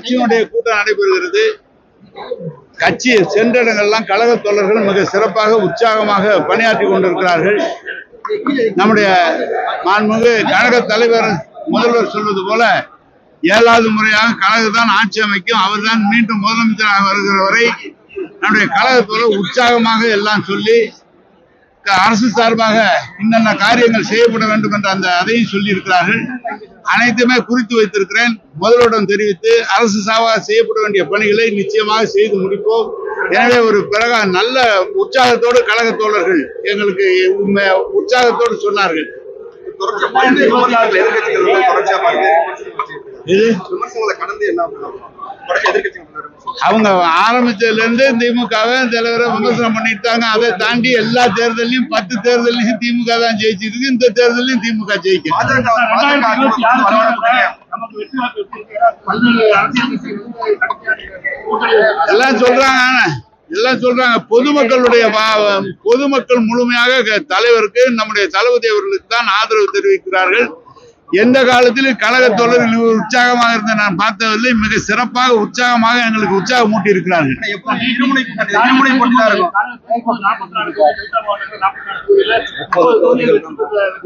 கட்சியினுடைய கூட்டம் நடைபெறுகிறது. கட்சி சென்ற இடங்கள்லாம் கழக தோழர்கள் மிக சிறப்பாக உற்சாகமாக பணியாற்றி கொண்டிருக்கிறார்கள். நம்முடைய மாண்புமிகு கழக தலைவர் முதல்வர் சொல்வது போல 7வது முறையாக கழகத்தான் ஆட்சி அமைக்கும், அவர்தான் மீண்டும் முதலமைச்சராக வருகிற வரை நம்முடைய கழக தோழர் உற்சாகமாக எல்லாம் சொல்லி அரசு சார்பாக என்னென்ன காரியங்கள் செய்யப்பட வேண்டும் என்ற அதையும் சொல்லி இருக்கிறார்கள். அனைத்துமே குறித்து வைத்திருக்கிறேன். முதல்வரிடம் தெரிவித்து அரசு சார்பாக செய்யப்பட வேண்டிய பணிகளை நிச்சயமாக செய்து முடிப்போம். எனவே ஒரு பிறகு நல்ல உற்சாகத்தோடு கழக தோழர்கள் எங்களுக்கு உற்சாகத்தோடு சொன்னார்கள். அவங்க ஆரம்பிச்சதுல இருந்து திமுகவை தலைவரை விமர்சனம் பண்ணிட்டாங்க. அதை தாண்டி எல்லா தேர்தலையும் 10 தேர்தலையும் திமுக தான் ஜெயிச்சிருக்கு. இந்த தேர்தலையும் திமுக ஜெயிக்கும். எல்லாம் சொல்றாங்க பொதுமக்கள் முழுமையாக தலைவருக்கு நம்முடைய தளபதி அவர்களுக்கு தான் ஆதரவு தெரிவிக்கிறார்கள். எந்த காலத்திலும் கழக தோழர்கள் உற்சாகமாக இருந்த நான் பார்த்ததில்லை. மிக சிறப்பாக உற்சாகமாக எங்களுக்கு உற்சாகம் மூட்டி இருக்கிறார்கள்.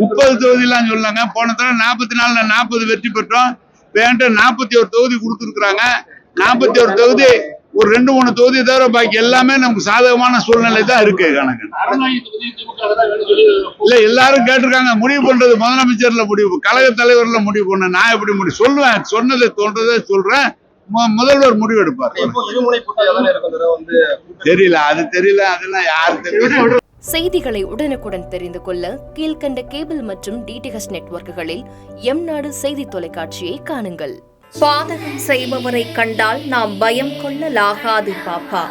30 தொகுதியெல்லாம் சொல்லாங்க. போன தடவை 44ல 40 வெற்றி பெற்றோம். 41 தொகுதி கொடுத்துருக்காங்க. 41 தொகுதி ஒரு 2-3 தொகுதி தவிர பாக்கி எல்லாமே நமக்கு சாதகமான சூழ்நிலை தான் இருக்கு. கணக்கு இல்ல, எல்லாரும் கேட்டிருக்காங்க. முடிவு பண்றது முதலமைச்சர்ல முடிவு, கழக தலைவர்ல முடிவு பண்ண. நான் எப்படி முடிவு சொல்லுவேன்? சொன்னதை தோன்றதை சொல்றேன். முதல்வர் முடிவு எடுப்பார். தெரியல, அது தெரியல. அதெல்லாம் யாரு தெரியும். செய்திகளை உடனுக்குடன் தெரிந்து கொள்ள கீழ்கண்ட கேபிள் மற்றும் DTH நெட்வொர்க்குகளில் எம்நாடு செய்தி தொலைக்காட்சியை காணுங்கள். பாதகம் செய்பவரை கண்டால் நாம் பயம் கொள்ளலாகாது பாப்பா.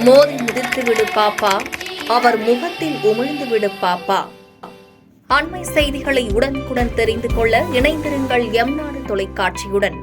மோதி மிதித்து விடு பாப்பா, அவர் முகத்தில் உமிழ்ந்து விடு பாப்பா. அண்மை செய்திகளை உடனுக்குடன் தெரிந்து கொள்ள இணைந்திருங்கள் எம்நாடு தொலைக்காட்சியுடன்.